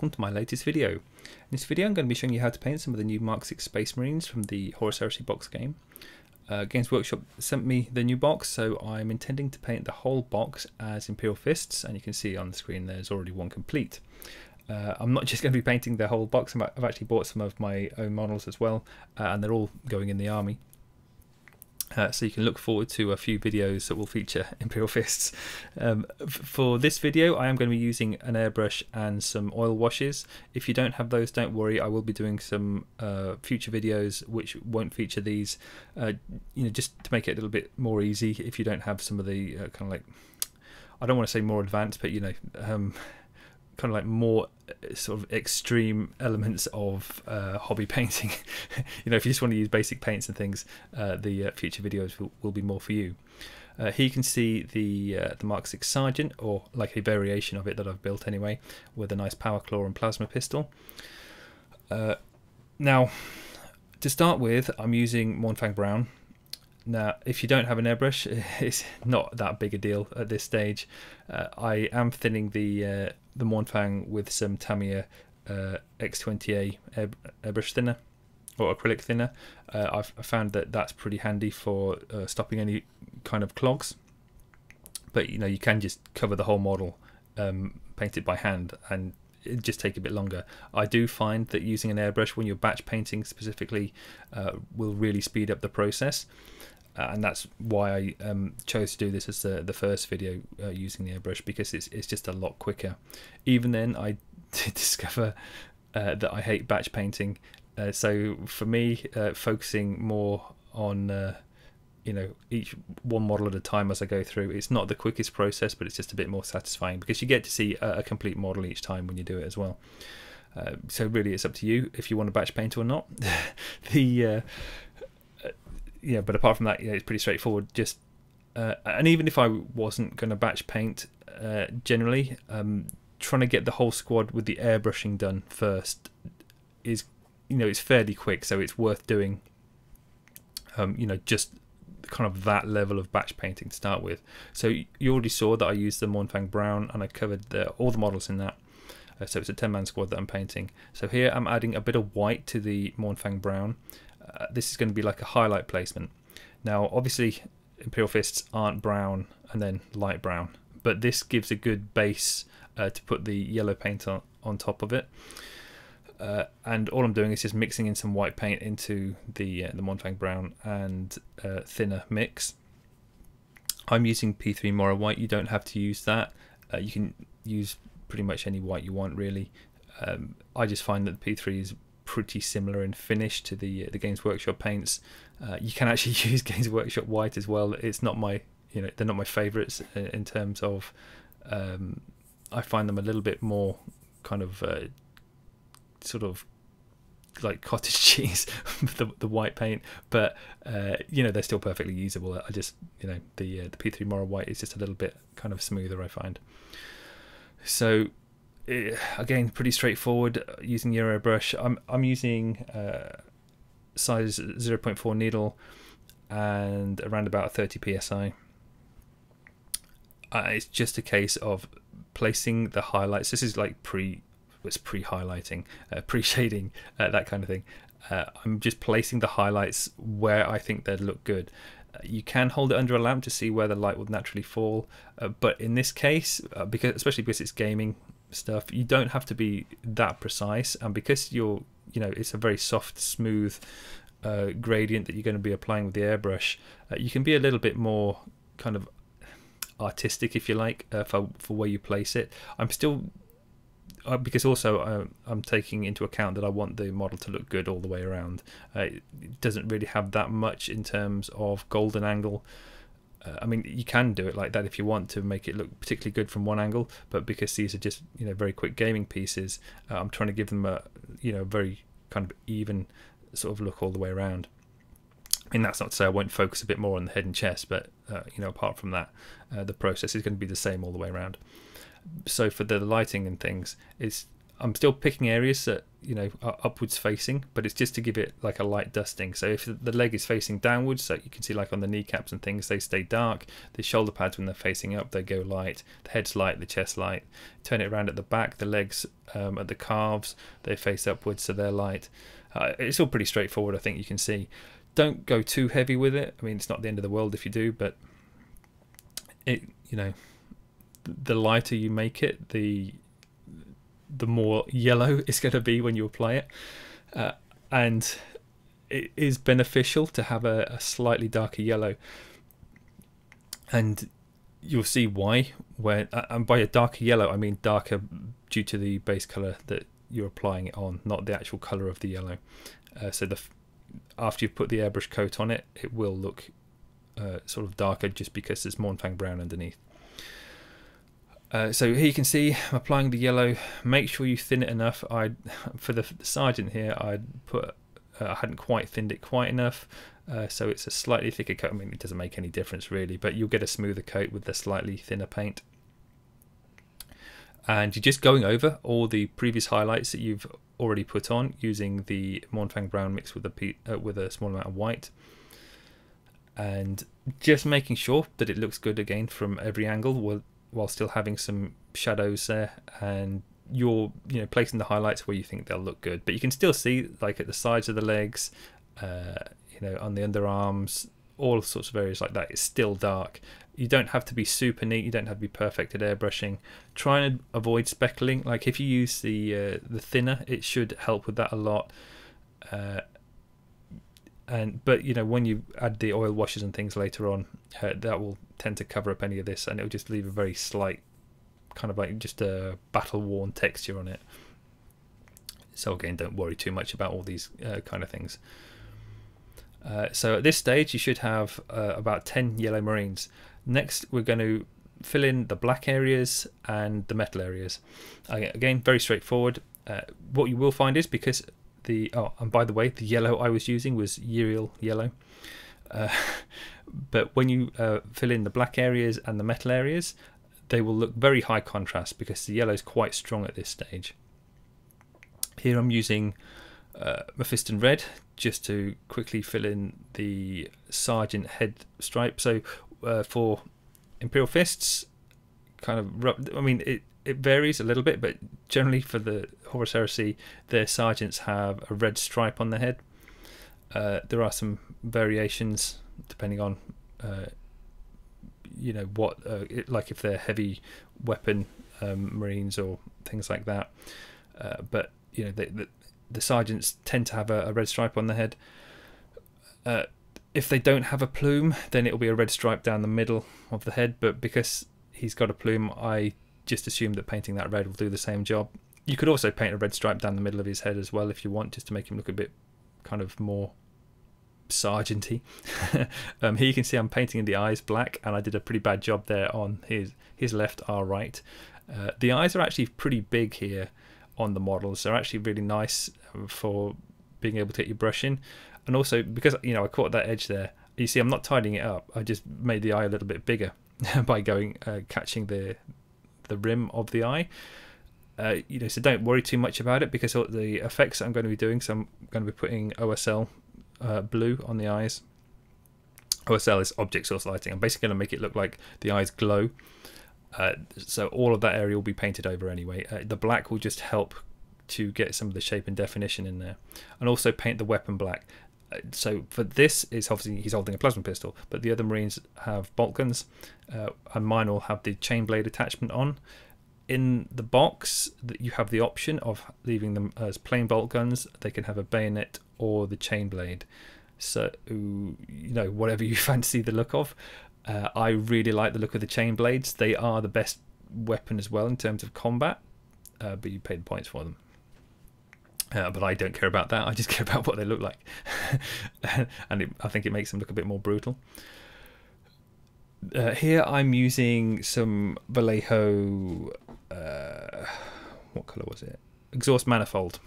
welcome to my latest video. In this video I'm going to be showing you how to paint some of the new Mark 6 Space Marines from the Horus Heresy box game. Games Workshop sent me the new box, so I'm intending to paint the whole box as Imperial Fists, and you can see on the screen there's already one complete. I'm not just going to be painting the whole box, I've actually bought some of my own models as well, and they're all going in the army. So you can look forward to a few videos that will feature Imperial Fists. For this video I am going to be using an airbrush and some oil washes. If you don't have those, don't worry, I will be doing some future videos which won't feature these, just to make it a little bit more easy if you don't have some of the kind of like, I don't want to say more advanced, but kind of like more sort of extreme elements of hobby painting. If you just want to use basic paints and things, the future videos will be more for you. Here you can see the Mark 6 Sergeant, or like a variation of it that I've built anyway, with a nice power claw and plasma pistol. Now, to start with, I'm using Mournfang Brown. Now, if you don't have an airbrush, it's not that big a deal at this stage. I am thinning the Mournfang with some Tamiya X20A airbrush thinner, or acrylic thinner. I've found that that's pretty handy for stopping any kind of clogs. But you can just cover the whole model, paint it by hand, and it just take a bit longer. I do find that using an airbrush when you're batch painting specifically will really speed up the process. And that's why I chose to do this as the first video using the airbrush, because it's just a lot quicker. Even then, I did discover that I hate batch painting. So for me, focusing more on each one model at a time as I go through, it's not the quickest process, but it's just a bit more satisfying because you get to see a complete model each time when you do it as well. So really, it's up to you if you want to batch paint or not. But apart from that, it's pretty straightforward. Just and even if I wasn't going to batch paint, generally, trying to get the whole squad with the airbrushing done first is, it's fairly quick, so it's worth doing. Just kind of that level of batch painting to start with. So you already saw that I used the Mournfang Brown, and I covered all the models in that. So it's a 10-man squad that I'm painting. So here I'm adding a bit of white to the Mournfang Brown. This is going to be like a highlight placement. Now obviously Imperial Fists aren't brown and then light brown, but this gives a good base to put the yellow paint on top of it. And all I'm doing is just mixing in some white paint into the Mournfang Brown and thinner mix. I'm using P3 Mora white. You don't have to use that. You can use pretty much any white you want, really. I just find that P3 is pretty similar in finish to the Games Workshop paints. You can actually use Games Workshop white as well. It's not my, they're not my favourites in terms of. I find them a little bit more kind of sort of like cottage cheese, the white paint, but they're still perfectly usable. I just the P3 Mora white is just a little bit kind of smoother, I find. So again, pretty straightforward using your airbrush. I'm using size 0.4 needle and around about 30 psi. It's just a case of placing the highlights. This is like pre-highlighting, pre-shading, that kind of thing. I'm just placing the highlights where I think they'd look good. You can hold it under a lamp to see where the light will naturally fall, but in this case, especially because it's gaming stuff, you don't have to be that precise, and because it's a very soft, smooth gradient that you're going to be applying with the airbrush, you can be a little bit more kind of artistic, if you like, for where you place it. I'm still because also I'm taking into account that I want the model to look good all the way around. It doesn't really have that much in terms of golden angle. I mean, you can do it like that if you want to make it look particularly good from one angle, but because these are just very quick gaming pieces, I'm trying to give them a very kind of even sort of look all the way around. I mean, that's not to say I won't focus a bit more on the head and chest, but apart from that, the process is going to be the same all the way around. So for the lighting and things, I'm still picking areas that, you know, are upwards facing, but it's just to give it like a light dusting. So if the leg is facing downwards, so you can see like on the kneecaps and things, they stay dark. The shoulder pads, when they're facing up, they go light. The head's light, the chest light. Turn it around at the back, the legs at the calves, they face upwards, so they're light. It's all pretty straightforward, I think you can see. Don't go too heavy with it. I mean, it's not the end of the world if you do, but it, you know, the lighter you make it, the more yellow it's going to be when you apply it, and it is beneficial to have a slightly darker yellow, and you'll see why. And by a darker yellow I mean darker due to the base color that you're applying it on, not the actual color of the yellow. So after you've put the airbrush coat on it, it will look sort of darker just because there's Mournfang brown underneath. So here you can see I'm applying the yellow. Make sure you thin it enough. For the Sergeant here, I hadn't quite thinned it quite enough, so it's a slightly thicker coat. I mean, it doesn't make any difference really, but you'll get a smoother coat with the slightly thinner paint. And you're just going over all the previous highlights that you've already put on using the Mournfang brown mixed with a small amount of white, and just making sure that it looks good again from every angle, while still having some shadows there, and you're, you know, placing the highlights where you think they'll look good. But you can still see, like at the sides of the legs, you know, on the underarms, all sorts of areas like that, it's still dark. You don't have to be super neat, you don't have to be perfect at airbrushing. Try and avoid speckling. Like if you use the thinner, it should help with that a lot. But you know, when you add the oil washes and things later on, that will tend to cover up any of this, and it'll just leave a very slight kind of like just a battle worn texture on it. So again, don't worry too much about all these kind of things. So at this stage you should have about 10 yellow marines. Next we're going to fill in the black areas and the metal areas. Again, very straightforward. What you will find is, because and by the way, the yellow I was using was Uriel yellow, but when you fill in the black areas and the metal areas, they will look very high contrast because the yellow is quite strong at this stage. Here I'm using Mephiston red just to quickly fill in the Sergeant head stripe. So for Imperial Fists, kind of, I mean, it varies a little bit, but generally for the Horus Heresy, their sergeants have a red stripe on their head. There are some variations depending on, you know, what, like if they're heavy weapon Marines or things like that. But you know, the sergeants tend to have a red stripe on their head. If they don't have a plume, then it'll be a red stripe down the middle of the head. But because he's got a plume, I just assume that painting that red will do the same job. You could also paint a red stripe down the middle of his head as well if you want, just to make him look a bit kind of more sergeanty. Here you can see I'm painting the eyes black, and I did a pretty bad job there on his left, our right. The eyes are actually pretty big here on the models. They're actually really nice for being able to get your brush in. And also, because, you know, I caught that edge there, you see I'm not tidying it up. I just made the eye a little bit bigger by catching the rim of the eye. You know, so don't worry too much about it, because the effects I'm going to be doing, so I'm going to be putting OSL blue on the eyes. OSL is object source lighting. I'm basically going to make it look like the eyes glow. So all of that area will be painted over anyway. The black will just help to get some of the shape and definition in there, and also paint the weapon black. So for this, is obviously he's holding a plasma pistol, but the other Marines have bolt guns, and mine will have the chain blade attachment on. In the box, that you have the option of leaving them as plain bolt guns. They can have a bayonet or the chain blade. So, you know, whatever you fancy the look of. I really like the look of the chain blades. They are the best weapon as well in terms of combat, but you pay the points for them. But I don't care about that. I just care about what they look like. And I think it makes them look a bit more brutal. Here I'm using some Vallejo, what colour was it? Exhaust Manifold.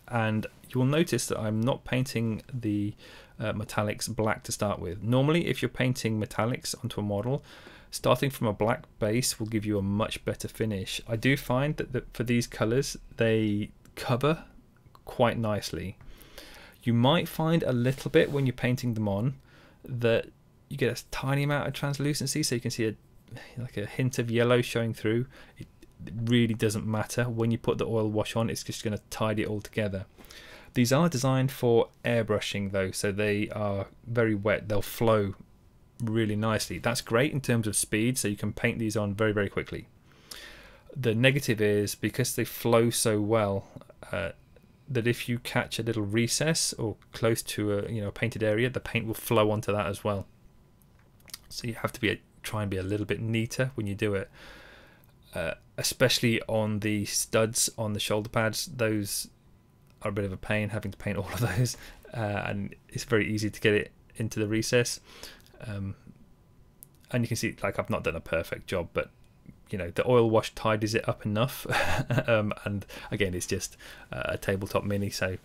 And you will notice that I'm not painting the metallics black to start with. Normally, if you're painting metallics onto a model, starting from a black base will give you a much better finish. I do find that for these colours, they cover quite nicely. You might find a little bit when you're painting them on that you get a tiny amount of translucency, so you can see like a hint of yellow showing through. It really doesn't matter. When you put the oil wash on, it's just going to tidy it all together. These are designed for airbrushing though, so they are very wet. They'll flow really nicely. That's great in terms of speed, so you can paint these on very, very quickly. The negative is because they flow so well, that if you catch a little recess or close to a painted area, the paint will flow onto that as well. So you have to try and be a little bit neater when you do it, especially on the studs on the shoulder pads. Those are a bit of a pain, having to paint all of those, and it's very easy to get it into the recess. And you can see, like, I've not done a perfect job, but the oil wash tidies it up enough. And again, it's just a tabletop mini, so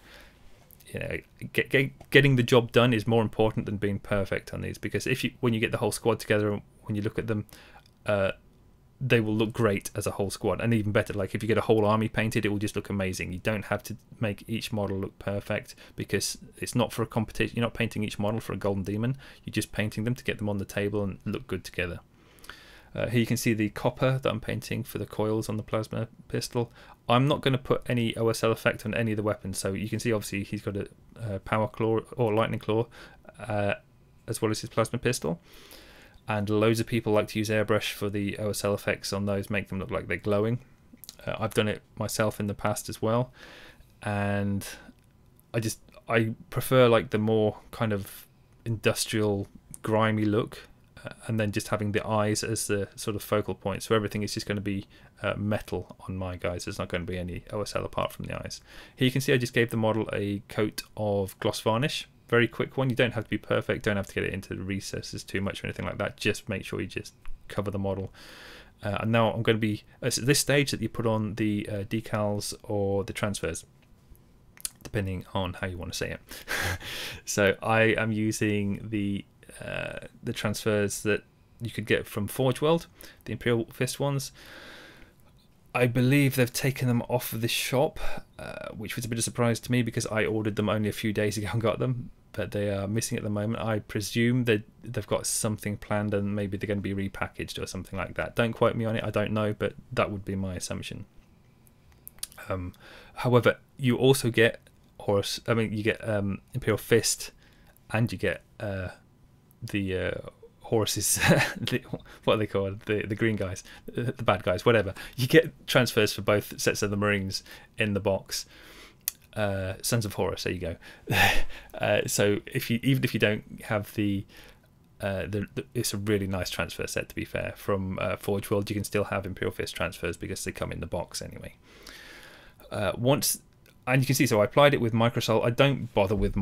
getting the job done is more important than being perfect on these, because when you get the whole squad together, when you look at them, they will look great as a whole squad, and even better, like if you get a whole army painted, it will just look amazing. You don't have to make each model look perfect, because it's not for a competition. You're not painting each model for a golden demon, you're just painting them to get them on the table and look good together. Here you can see the copper that I'm painting for the coils on the plasma pistol. I'm not going to put any OSL effect on any of the weapons, so you can see obviously he's got a power claw or lightning claw, as well as his plasma pistol. And loads of people like to use airbrush for the OSL effects on those, make them look like they're glowing. I've done it myself in the past as well, and I prefer like the more kind of industrial, grimy look. And then just having the eyes as the sort of focal point, so everything is just going to be metal on my guys. There's not going to be any OSL apart from the eyes. Here you can see I just gave the model a coat of gloss varnish, very quick one. You don't have to be perfect, don't have to get it into the recesses too much or anything like that. Just make sure you just cover the model. And now I'm going to be at this stage that you put on the decals or the transfers, depending on how you want to say it. So I am using the transfers that you could get from Forge World, the Imperial Fist ones. I believe they've taken them off of the shop, which was a bit of a surprise to me because I ordered them only a few days ago and got them, but they are missing at the moment. I presume that they've got something planned and maybe they're going to be repackaged or something like that. Don't quote me on it, I don't know, but that would be my assumption. However, you also get Horus, you get Imperial Fist, and you get the Horus's what are they called, the green guys, the bad guys, whatever. You get transfers for both sets of the Marines in the box. Sons of Horus, there you go. So even if you don't have the it's a really nice transfer set, to be fair. From Forge World you can still have Imperial Fist transfers because they come in the box anyway. And you can see, so I applied it with Microsol. I don't bother with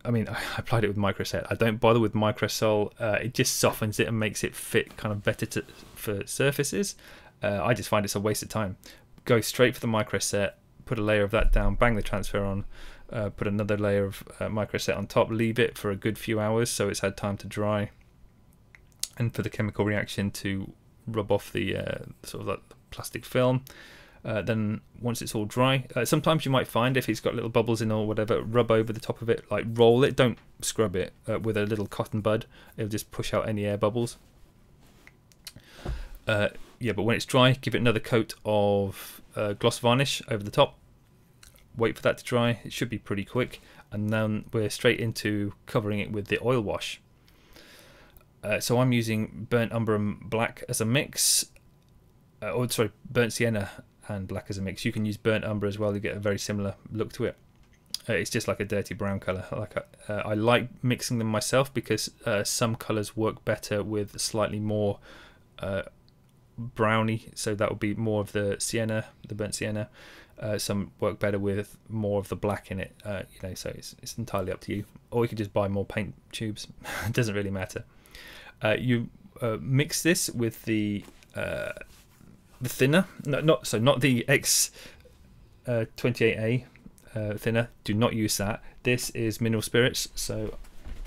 I applied it with Microset. I don't bother with Microsol. It just softens it and makes it fit kind of better for surfaces. I just find it's a waste of time. Go straight for the Microset, put a layer of that down, bang the transfer on, put another layer of Microset on top, leave it for a good few hours so it's had time to dry, and for the chemical reaction to rub off the sort of like the plastic film. Then once it's all dry, sometimes you might find if it's got little bubbles in or whatever, rub over the top of it, like roll it, don't scrub it with a little cotton bud. It'll just push out any air bubbles. Yeah, but when it's dry, give it another coat of gloss varnish over the top. Wait for that to dry. It should be pretty quick, and then we're straight into covering it with the oil wash. So I'm using burnt umber and black as a mix. Burnt sienna and black as a mix. You can use burnt umber as well, you get a very similar look to it. It's just like a dirty brown colour. I like mixing them myself because some colours work better with slightly more browny, so that would be more of the sienna, the burnt sienna. Some work better with more of the black in it, so it's entirely up to you. Or you could just buy more paint tubes. It doesn't really matter. You mix this with the thinner, not the X28A thinner. Do not use that. This is mineral spirits, so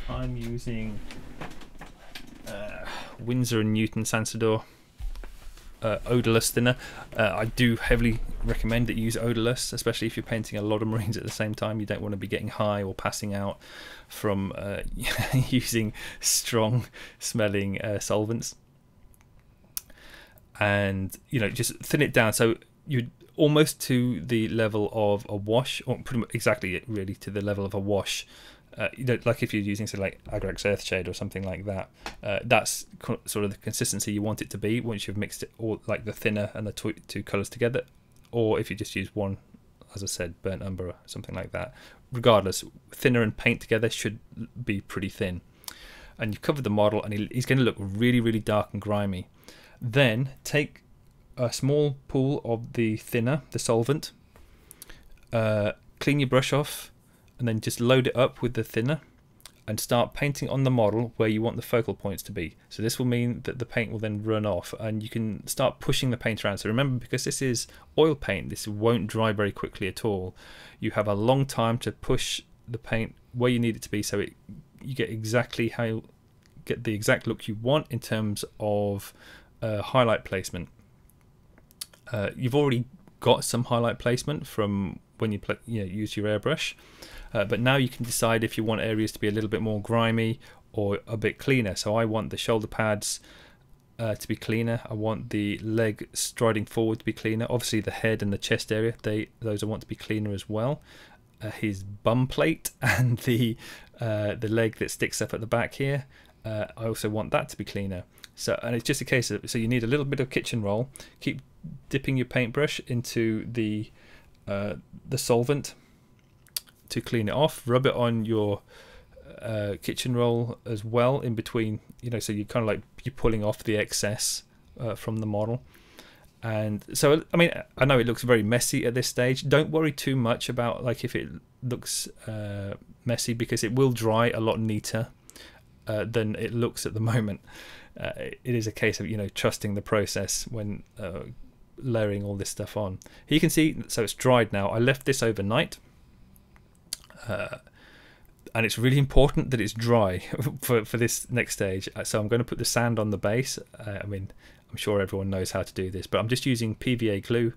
I'm using Winsor & Newton Sansador odorless thinner. I do heavily recommend that you use odorless, especially if you're painting a lot of marines at the same time. You don't want to be getting high or passing out from using strong smelling solvents. And just thin it down so you're almost to the level of a wash, or pretty much exactly really to the level of a wash. Like if you're using say like Agrax Earthshade or something like that, that's sort of the consistency you want it to be once you've mixed it all, like the thinner and the two colours together. Or if you just use one, as I said, burnt umber or something like that. Regardless, thinner and paint together should be pretty thin. And you've covered the model, and he's going to look really, really dark and grimy. Then take a small pool of the thinner, the solvent, clean your brush off, and then just load it up with the thinner and start painting on the model where you want the focal points to be. So this will mean that the paint will then run off, and you can start pushing the paint around. So remember, because this is oil paint, this won't dry very quickly at all. You have a long time to push the paint where you need it to be, so you get exactly get the exact look you want in terms of highlight placement. You've already got some highlight placement from when you use your airbrush, but now you can decide if you want areas to be a little bit more grimy or a bit cleaner. So I want the shoulder pads to be cleaner. I want the leg striding forward to be cleaner. Obviously the head and the chest area, those I want to be cleaner as well. His bum plate and the leg that sticks up at the back here, I also want that to be cleaner. So, and it's just a case of, so you need a little bit of kitchen roll. Keep dipping your paintbrush into the solvent to clean it off. Rub it on your kitchen roll as well in between, so you're kind of like you're pulling off the excess from the model. And so, I mean, I know it looks very messy at this stage. Don't worry too much about like if it looks messy, because it will dry a lot neater than it looks at the moment. It is a case of trusting the process when layering all this stuff on. Here you can see, so it's dried now. I left this overnight, and it's really important that it's dry for this next stage. So I'm going to put the sand on the base. I mean, I'm sure everyone knows how to do this, but I'm just using PVA glue.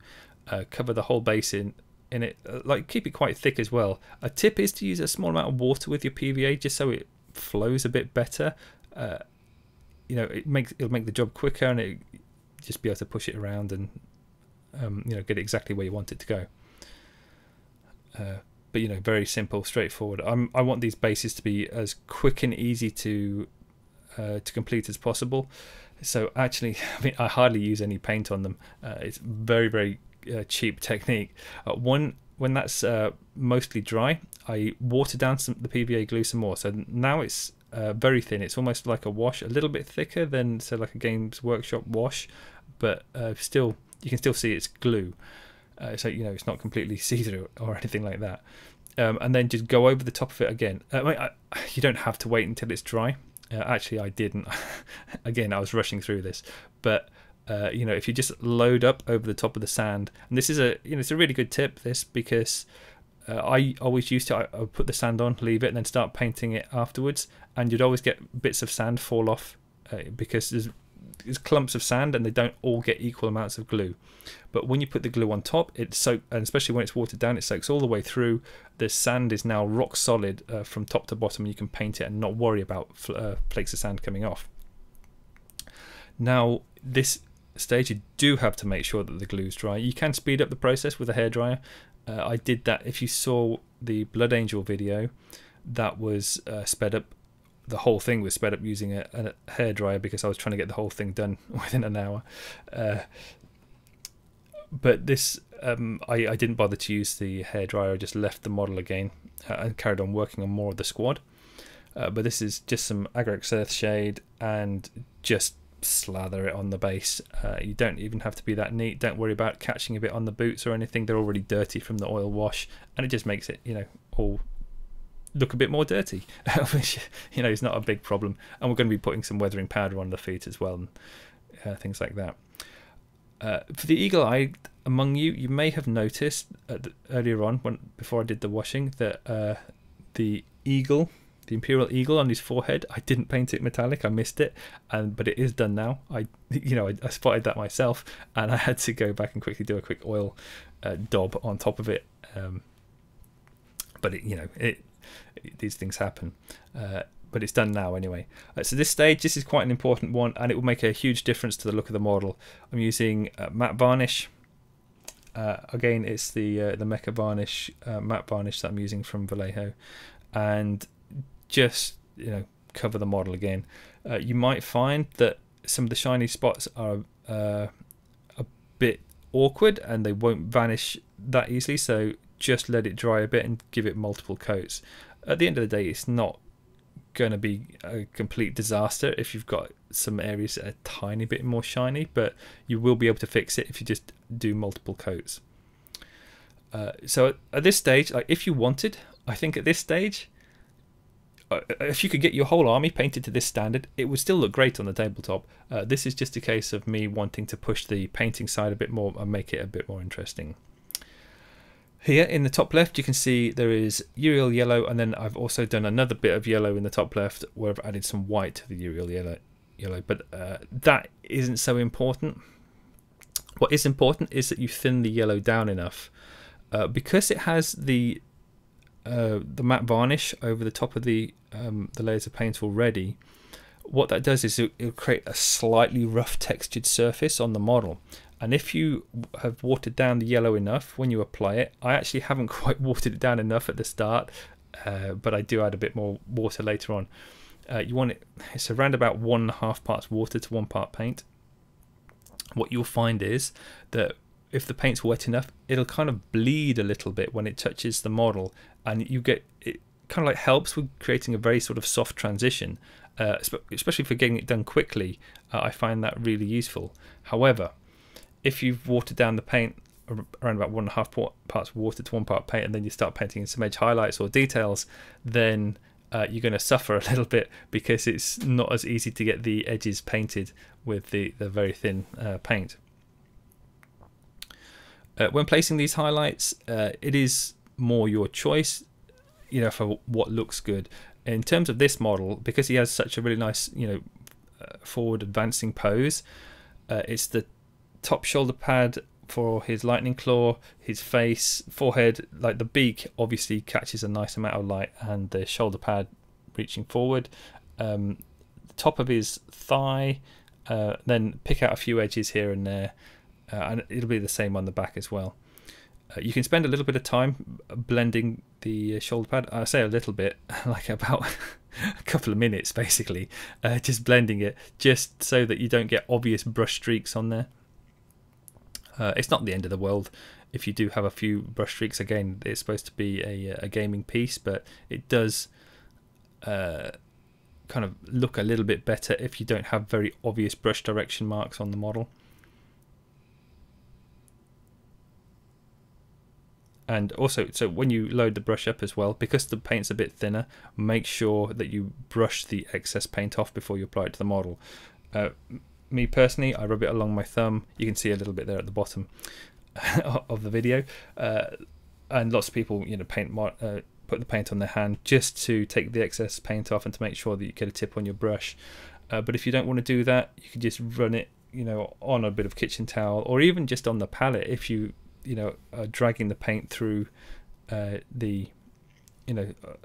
Cover the whole base in it, like keep it quite thick as well. A tip is to use a small amount of water with your PVA just so it flows a bit better. It'll make the job quicker, and it just be able to push it around and get it exactly where you want it to go. But very simple, straightforward. I want these bases to be as quick and easy to complete as possible. So actually, I mean, I hardly use any paint on them. It's very, very cheap technique. When that's mostly dry, I water down the PVA glue some more. So now it's very thin. It's almost like a wash, a little bit thicker than like a Games Workshop wash, but still you can still see it's glue. So it's not completely see-through or anything like that. And then just go over the top of it again. You don't have to wait until it's dry. Actually, I didn't. Again, I was rushing through this, but if you just load up over the top of the sand, and this is it's a really good tip, this, because I always used to, I would put the sand on, leave it, and then start painting it afterwards, and you'd always get bits of sand fall off because there's clumps of sand and they don't all get equal amounts of glue. But when you put the glue on top, it soaks, and especially when it's watered down, it soaks all the way through. The sand is now rock solid from top to bottom. You can paint it and not worry about flakes of sand coming off. Now, this stage, you do have to make sure that the glue's dry. You can speed up the process with a hairdryer. I did that. If you saw the Blood Angel video, that was sped up. The whole thing was sped up using a hairdryer because I was trying to get the whole thing done within an hour. But this, I didn't bother to use the hairdryer. I just left the model again and carried on working on more of the squad. But this is just some Agrax Earthshade and just slather it on the base. You don't even have to be that neat. Don't worry about catching a bit on the boots or anything. They're already dirty from the oil wash, and it just makes it, all look a bit more dirty, which is not a big problem. And we're going to be putting some weathering powder on the feet as well, and things like that. For the eagle-eyed among you, you may have noticed earlier on, before I did the washing, that the eagle the Imperial Eagle on his forehead. I didn't paint it metallic. I missed it, but it is done now. I spotted that myself, and I had to go back and quickly do a quick oil daub on top of it. But these things happen. But it's done now anyway. So this stage, this is quite an important one, and it will make a huge difference to the look of the model. I'm using matte varnish. Again, it's the Mecha Varnish matte varnish that I'm using from Vallejo, and just cover the model again. You might find that some of the shiny spots are a bit awkward and they won't vanish that easily, so just let it dry a bit and give it multiple coats. At the end of the day, it's not going to be a complete disaster if you've got some areas that are a tiny bit more shiny, but you will be able to fix it if you just do multiple coats. So at this stage, if you wanted, I think at this stage, if you could get your whole army painted to this standard, it would still look great on the tabletop. This is just a case of me wanting to push the painting side a bit more and make it a bit more interesting. Here in the top left, you can see there is Uriel yellow, and then I've also done another bit of yellow in the top left where I've added some white to the Uriel yellow, but that isn't so important. What is important is that you thin the yellow down enough, because it has the matte varnish over the top of the layers of paint already. What that does is it'll create a slightly rough textured surface on the model. And if you have watered down the yellow enough when you apply it, I actually haven't quite watered it down enough at the start, but I do add a bit more water later on. You want it's around about 1.5 parts water to 1 part paint. What you'll find is that if the paint's wet enough, it'll kind of bleed a little bit when it touches the model, and you get it kind of like helps with creating a very sort of soft transition, especially for getting it done quickly. I find that really useful. However, if you've watered down the paint around about 1.5 parts water to 1 part paint, and then you start painting in some edge highlights or details, then you're going to suffer a little bit, because it's not as easy to get the edges painted with the very thin paint. When placing these highlights, it is more your choice, for what looks good. In terms of this model, because he has such a really nice, forward advancing pose, it's the top shoulder pad for his lightning claw, his face, forehead, like the beak obviously catches a nice amount of light, and the shoulder pad reaching forward, the top of his thigh, then pick out a few edges here and there, and it'll be the same on the back as well. You can spend a little bit of time blending the shoulder pad. I say a little bit, like about a couple of minutes basically, just blending it, just so that you don't get obvious brush streaks on there. It's not the end of the world if you do have a few brush streaks. Again, it's supposed to be a gaming piece, but it does kind of look a little bit better if you don't have very obvious brush direction marks on the model. And also, so when you load the brush up as well, because the paint's a bit thinner, make sure that you brush the excess paint off before you apply it to the model. Me personally, I rub it along my thumb. You can see a little bit there at the bottom of the video, and lots of people, put the paint on their hand just to take the excess paint off and to make sure that you get a tip on your brush. But if you don't want to do that, you can just run it, on a bit of kitchen towel, or even just on the palette if you, are dragging the paint through the,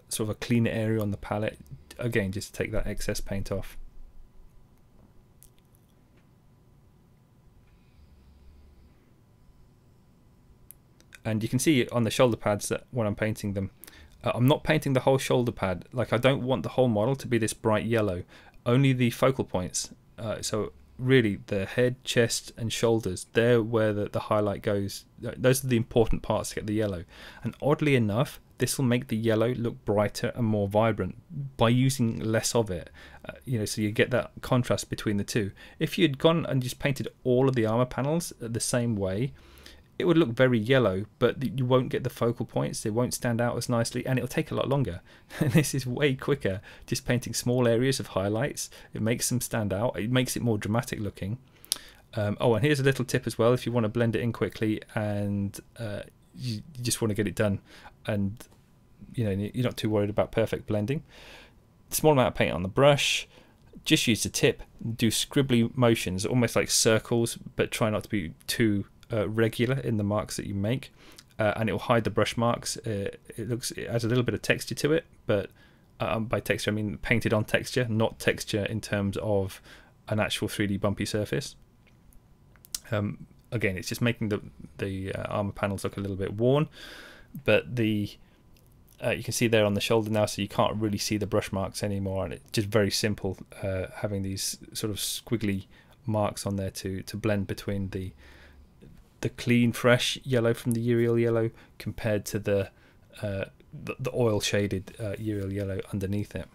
sort of a cleaner area on the palette. Again, just to take that excess paint off. And you can see on the shoulder pads that when I'm painting them, I'm not painting the whole shoulder pad. Like, I don't want the whole model to be this bright yellow, only the focal points. So really the head, chest and shoulders, they're where the highlight goes. Those are the important parts to get the yellow. And oddly enough, this will make the yellow look brighter and more vibrant by using less of it. So you get that contrast between the two. If you'd gone and just painted all of the armor panels the same way, it would look very yellow, but you won't get the focal points. They won't stand out as nicely, and it'll take a lot longer. And this is way quicker, just painting small areas of highlights. It makes them stand out. It makes it more dramatic looking. Oh, and here's a little tip as well. If you want to blend it in quickly and you just want to get it done, and you're not too worried about perfect blending, small amount of paint on the brush, just use the tip, do scribbly motions, almost like circles, but try not to be too regular in the marks that you make, and it will hide the brush marks. It has a little bit of texture to it, but by texture I mean painted on texture, not texture in terms of an actual 3D bumpy surface. Again, it's just making the armor panels look a little bit worn, but the you can see there on the shoulder now, so you can't really see the brush marks anymore, and it's just very simple having these sort of squiggly marks on there to blend between the clean fresh yellow from the Uriel yellow compared to the oil shaded Uriel yellow underneath it.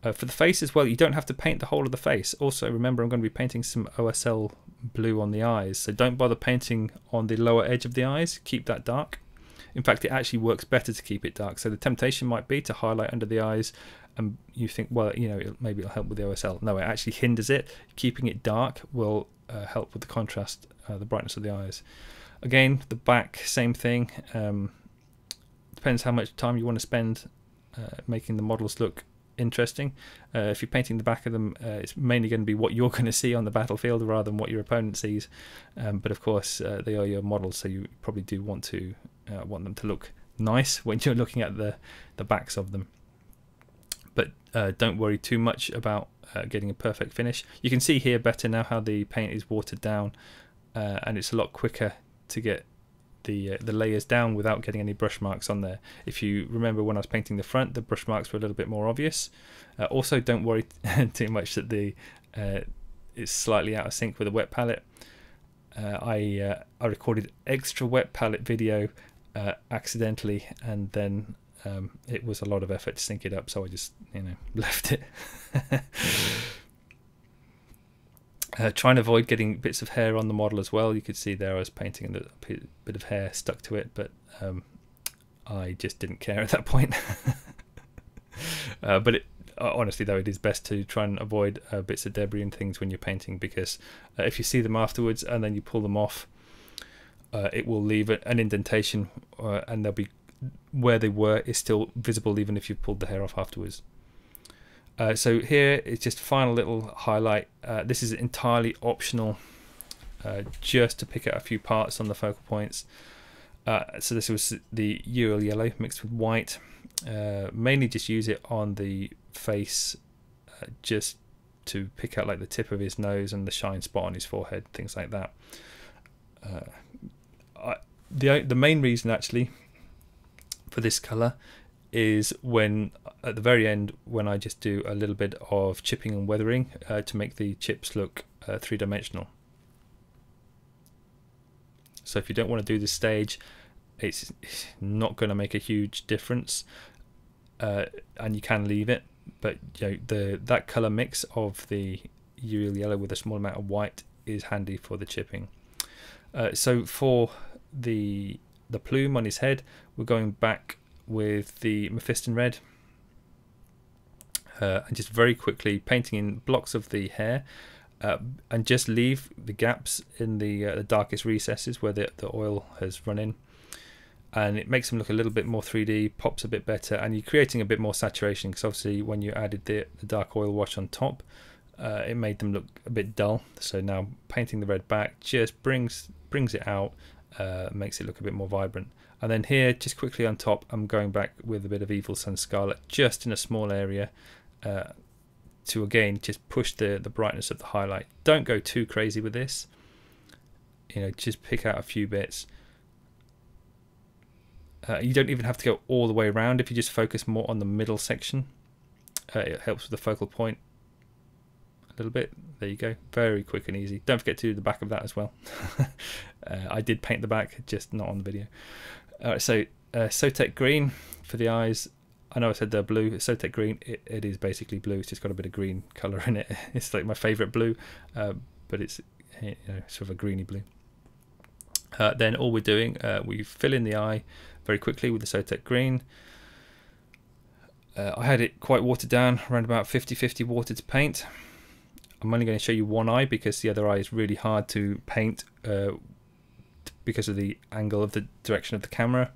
For the face as well, you don't have to paint the whole of the face. Also remember, I'm going to be painting some OSL blue on the eyes, so don't bother painting on the lower edge of the eyes, keep that dark. In fact, it actually works better to keep it dark. So the temptation might be to highlight under the eyes, and you think, well, you know, maybe it'll help with the OSL. No, it actually hinders it. Keeping it dark will help with the contrast, the brightness of the eyes. Again, the back, same thing. Depends how much time you want to spend making the models look interesting. If you're painting the back of them, it's mainly going to be what you're going to see on the battlefield rather than what your opponent sees. But of course, they are your models, so you probably do want them to look nice when you're looking at the backs of them. But don't worry too much about getting a perfect finish. You can see here better now how the paint is watered down, and it's a lot quicker to get the layers down without getting any brush marks on there. If you remember when I was painting the front, the brush marks were a little bit more obvious. Also, don't worry too much that it's slightly out of sync with the wet palette. I recorded extra wet palette video accidentally, and then it was a lot of effort to sync it up, so I just left it. Trying to avoid getting bits of hair on the model as well. You could see there I was painting and a bit of hair stuck to it, but I just didn't care at that point. But honestly though, it is best to try and avoid bits of debris and things when you're painting, because if you see them afterwards and then you pull them off, it will leave an indentation, and they'll be where they were is still visible even if you've pulled the hair off afterwards. So here is just a final little highlight. This is entirely optional, just to pick out a few parts on the focal points. So this was the Uriel yellow mixed with white. Mainly just use it on the face, just to pick out like the tip of his nose and the shine spot on his forehead, things like that. The main reason actually for this colour is when at the very end, when I just do a little bit of chipping and weathering to make the chips look three-dimensional. So if you don't want to do this stage, it's not going to make a huge difference, and you can leave it, but that colour mix of the Uriel yellow with a small amount of white is handy for the chipping. So for the plume on his head, we're going back with the Mephiston red, and just very quickly painting in blocks of the hair, and just leave the gaps in the darkest recesses where the oil has run in, and it makes them look a little bit more 3D, pops a bit better, and you're creating a bit more saturation, because obviously when you added the dark oil wash on top, it made them look a bit dull. So now painting the red back just brings it out, makes it look a bit more vibrant. And then here, just quickly on top, I'm going back with a bit of Evil Sunz Scarlet, just in a small area, to again just push the brightness of the highlight. Don't go too crazy with this, just pick out a few bits. You don't even have to go all the way around. If you just focus more on the middle section, it helps with the focal point a little bit. There you go, very quick and easy. Don't forget to do the back of that as well. I did paint the back, just not on the video. So Sotek green for the eyes. I know I said they're blue. Sotek green, it is basically blue. It's just got a bit of green colour in it. It's like my favourite blue, but it's sort of a greeny blue. Then all we're doing, we fill in the eye very quickly with the Sotek green. I had it quite watered down, around about 50-50 water to paint. I'm only going to show you one eye because the other eye is really hard to paint because of the angle of the direction of the camera.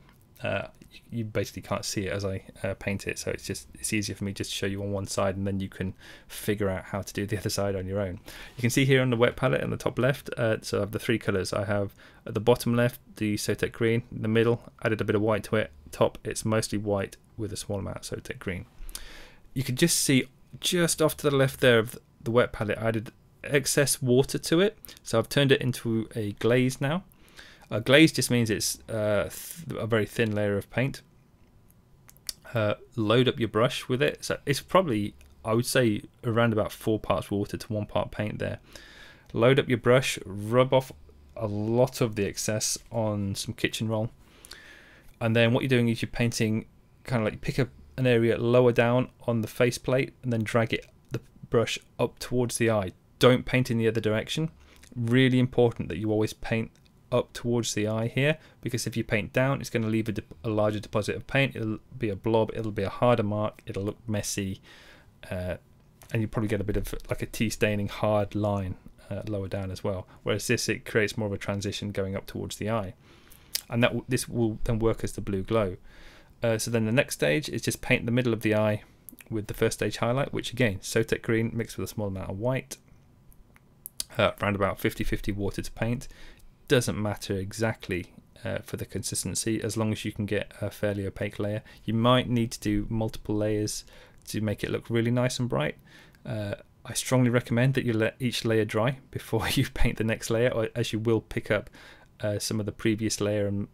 you basically can't see it as I paint it, so it's easier for me just to show you on one side, and then you can figure out how to do the other side on your own. You can see here on the wet palette on the top left, so I have the three colours. I have at the bottom left the Sotek green, in the middle added a bit of white to it, top it's mostly white with a small amount of Sotek green. You can just see just off to the left there of the wet palette I added excess water to it, so I've turned it into a glaze now. A glaze just means it's a very thin layer of paint. Load up your brush with it, so it's probably, I would say, around about 4 parts water to 1 part paint there. Load up your brush, rub off a lot of the excess on some kitchen roll, and then what you're doing is you're painting kind of like, pick up an area lower down on the faceplate and then drag the brush up towards the eye. Don't paint in the other direction. Really important that you always paint up towards the eye here, because if you paint down, it's going to leave a larger deposit of paint. It'll be a blob, it'll be a harder mark, it'll look messy, and you probably get a bit of like a tea staining hard line lower down as well. Whereas this, it creates more of a transition going up towards the eye, and this will then work as the blue glow. So then the next stage is just paint the middle of the eye with the first stage highlight, which again, Sotek green mixed with a small amount of white, around about 50-50 water to paint. Doesn't matter exactly for the consistency, as long as you can get a fairly opaque layer. You might need to do multiple layers to make it look really nice and bright. I strongly recommend that you let each layer dry before you paint the next layer, or as you will pick up some of the previous layer and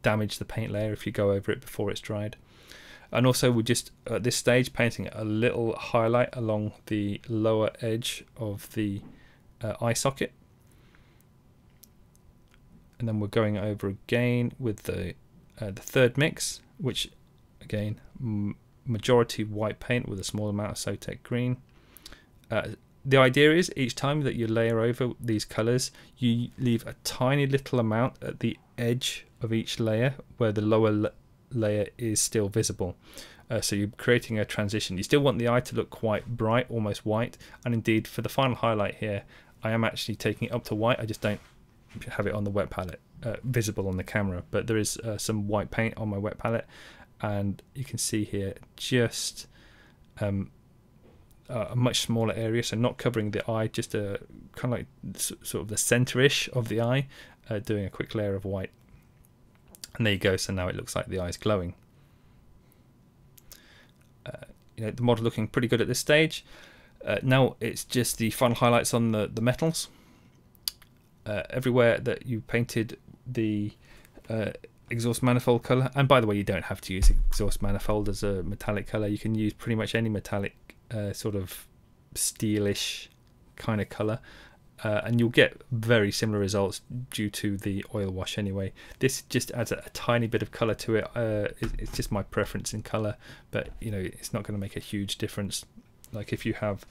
damage the paint layer if you go over it before it's dried. And also we're just at this stage painting a little highlight along the lower edge of the eye socket. And then we're going over again with the third mix, which again, majority white paint with a small amount of Sotek green. The idea is each time that you layer over these colours, you leave a tiny little amount at the edge of each layer where the lower layer is still visible. So you're creating a transition. You still want the eye to look quite bright, almost white, and indeed for the final highlight here, I am actually taking it up to white. I just don't have it on the wet palette visible on the camera, but there is some white paint on my wet palette, and you can see here just a much smaller area, so not covering the eye, just a kind of like sort of the center-ish of the eye, doing a quick layer of white, and there you go. So now it looks like the eye is glowing. You know, the model looking pretty good at this stage. Now it's just the final highlights on the metals. Everywhere that you painted the exhaust manifold color, and by the way, you don't have to use exhaust manifold as a metallic color. You can use pretty much any metallic sort of steelish kind of color, and you'll get very similar results due to the oil wash anyway. This just adds a tiny bit of color to it. It's just my preference in color, but you know, it's not going to make a huge difference. Like if you have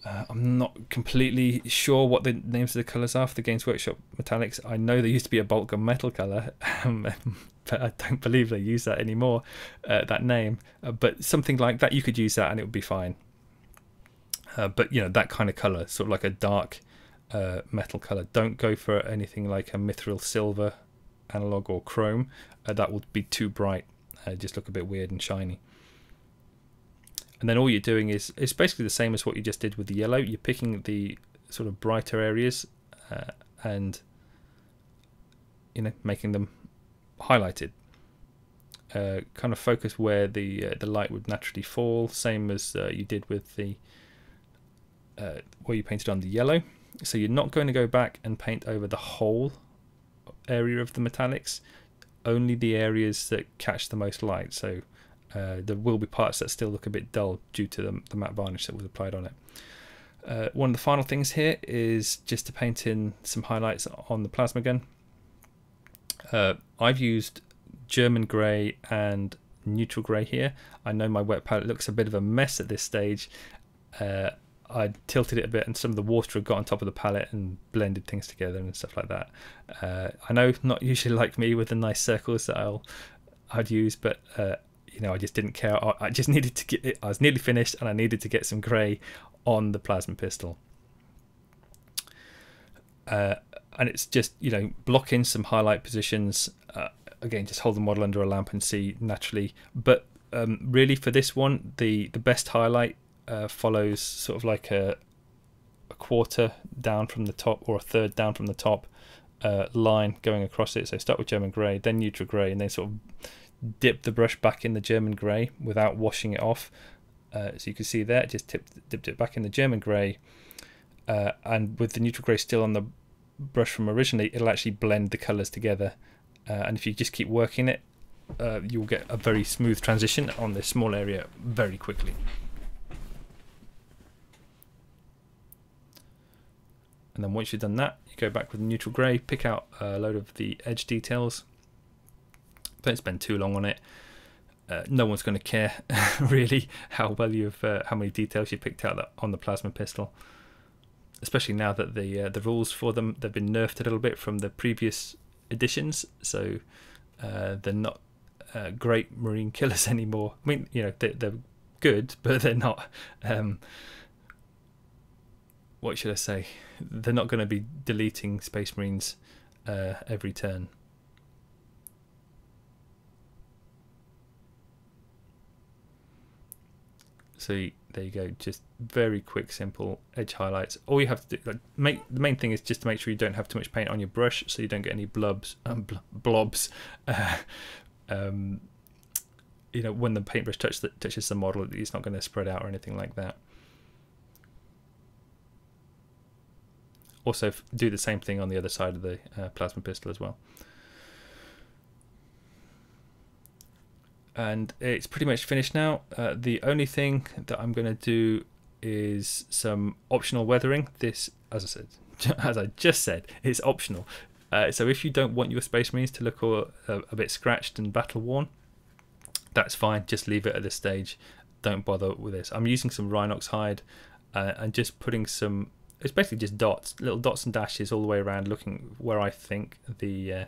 I'm not completely sure what the names of the colours are for the Games Workshop metallics. I know there used to be a bolt gun metal colour, but I don't believe they use that anymore, that name. But something like that, you could use that and it would be fine. But you know, that kind of colour, sort of like a dark metal colour. Don't go for anything like a mithril silver analog or chrome. That would be too bright. Just look a bit weird and shiny. And then all you're doing is it's basically the same as what you just did with the yellow. You're picking the sort of brighter areas and you know, making them highlighted. Kind of focus where the light would naturally fall, same as you did with the where you painted on the yellow. So you're not going to go back and paint over the whole area of the metallics, only the areas that catch the most light. So there will be parts that still look a bit dull due to the matte varnish that was applied on it. One of the final things here is just to paint in some highlights on the plasma gun. I've used German grey and neutral grey here. I know my wet palette looks a bit of a mess at this stage. I tilted it a bit and some of the water had got on top of the palette and blended things together and stuff like that. I know not usually like me with the nice circles that I'd use, but you know, I just didn't care. I just needed to get it. I was nearly finished and I needed to get some grey on the plasma pistol. And it's just, you know, block in some highlight positions. again, just hold the model under a lamp and see naturally. But really for this one, the best highlight follows sort of like a quarter down from the top, or a third down from the top line going across it. So start with German grey, then neutral grey, and then sort of dip the brush back in the German grey without washing it off. So you can see there, just dipped it back in the German grey, and with the neutral grey still on the brush from originally, it'll actually blend the colours together. And if you just keep working it, you'll get a very smooth transition on this small area very quickly. And then once you've done that, you go back with the neutral grey, pick out a load of the edge details. Don't spend too long on it. No one's going to care really how many details you picked out on the plasma pistol. Especially now that the rules for them, they've been nerfed a little bit from the previous editions, so they're not great marine killers anymore. I mean, you know, they're good, but they're not. What should I say? They're not going to be deleting Space Marines every turn. So there you go, just very quick, simple edge highlights. All you have to do, the main thing is just to make sure you don't have too much paint on your brush, so you don't get any blobs. You know, when the paintbrush touches the model, it's not going to spread out or anything like that. Also, do the same thing on the other side of the plasma pistol as well. And it's pretty much finished now. The only thing that I'm going to do is some optional weathering. This, as I just said, it's optional. So if you don't want your Space Marines to look a bit scratched and battle worn, that's fine. Just leave it at this stage. Don't bother with this. I'm using some Rhinox hide and just putting some. It's basically just dots, little dots and dashes all the way around, looking where I think the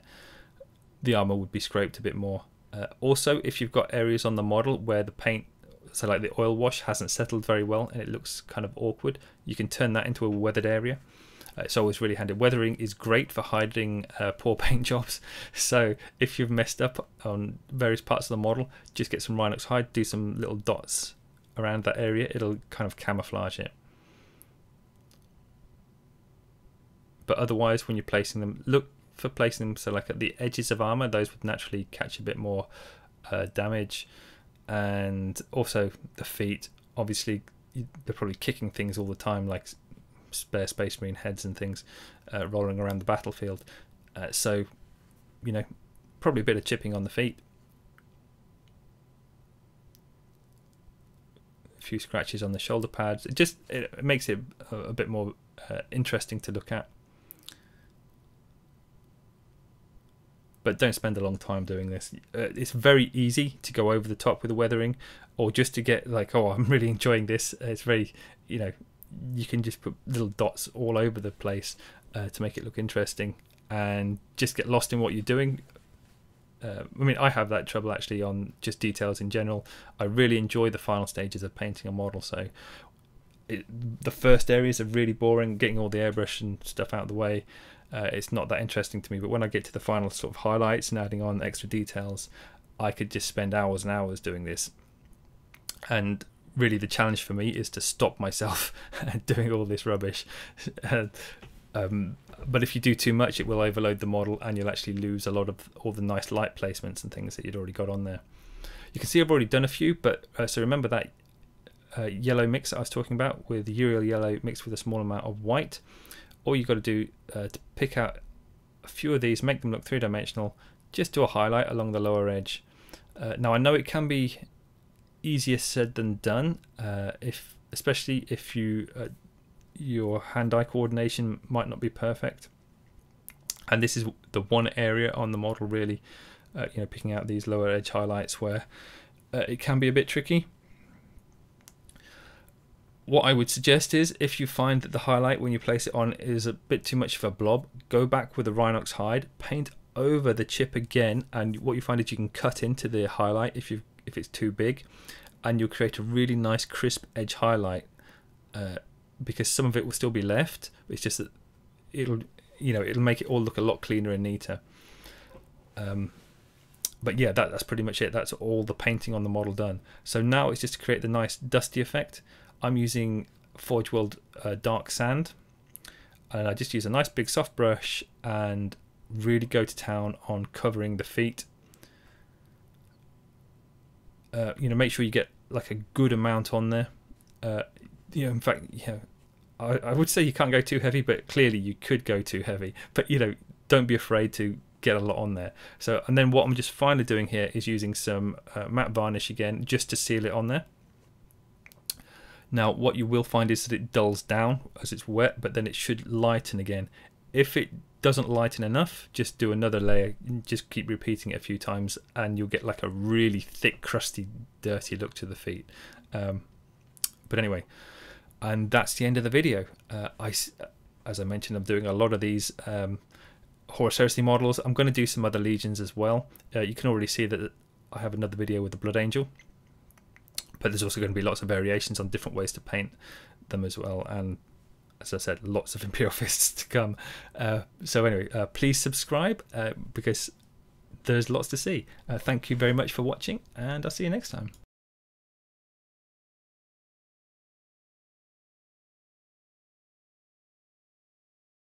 armor would be scraped a bit more. Also, if you've got areas on the model where the paint, so like the oil wash, hasn't settled very well and it looks kind of awkward, you can turn that into a weathered area. It's always really handy. Weathering is great for hiding poor paint jobs. So if you've messed up on various parts of the model, just get some Rhinox hide, do some little dots around that area. It'll kind of camouflage it. But otherwise, when you're placing them, look for placing them so like at the edges of armor. Those would naturally catch a bit more damage. And also the feet, obviously they're probably kicking things all the time, like spare Space Marine heads and things rolling around the battlefield. So, you know, probably a bit of chipping on the feet. A few scratches on the shoulder pads. It makes it a bit more interesting to look at. But don't spend a long time doing this. It's very easy to go over the top with the weathering, or just to get like, oh, I'm really enjoying this. It's very, you know, you can just put little dots all over the place to make it look interesting, and just get lost in what you're doing. I mean, I have that trouble actually on just details in general. I really enjoy the final stages of painting a model, so the first areas are really boring, getting all the airbrush and stuff out of the way. It's not that interesting to me, but when I get to the final sort of highlights and adding on extra details, I could just spend hours and hours doing this. And really the challenge for me is to stop myself doing all this rubbish. But if you do too much, it will overload the model and you'll actually lose a lot of all the nice light placements and things that you'd already got on there. You can see I've already done a few, but so remember that yellow mix that I was talking about with Uriel yellow mixed with a small amount of white. All you've got to do to pick out a few of these, make them look three-dimensional, just do a highlight along the lower edge. Now I know it can be easier said than done, especially if your hand-eye coordination might not be perfect. And this is the one area on the model really, you know, picking out these lower edge highlights where it can be a bit tricky. What I would suggest is, if you find that the highlight when you place it on is a bit too much of a blob, go back with a Rhinox hide, paint over the chip again, and what you find is you can cut into the highlight if it's too big, and you'll create a really nice crisp edge highlight, because some of it will still be left. It's just that it'll make it all look a lot cleaner and neater. But yeah, that's pretty much it. That's all the painting on the model done. So now it's just to create the nice dusty effect. I'm using Forge World Dark Sand, and I just use a nice big soft brush and really go to town on covering the feet. Make sure you get like a good amount on there. In fact, I would say you can't go too heavy, but clearly you could go too heavy. But don't be afraid to get a lot on there. So, and then what I'm just finally doing here is using some matte varnish again, just to seal it on there. Now, what you will find is that it dulls down as it's wet, but then it should lighten again. If it doesn't lighten enough, just do another layer, just keep repeating it a few times, and you'll get like a really thick, crusty, dirty look to the feet. But anyway, and that's the end of the video. As I mentioned, I'm doing a lot of these Horus Heresy models. I'm going to do some other legions as well. You can already see that I have another video with the Blood Angel, but there's also going to be lots of variations on different ways to paint them as well, and as I said, lots of Imperial Fists to come. So anyway, please subscribe because there's lots to see. Thank you very much for watching, and I'll see you next time.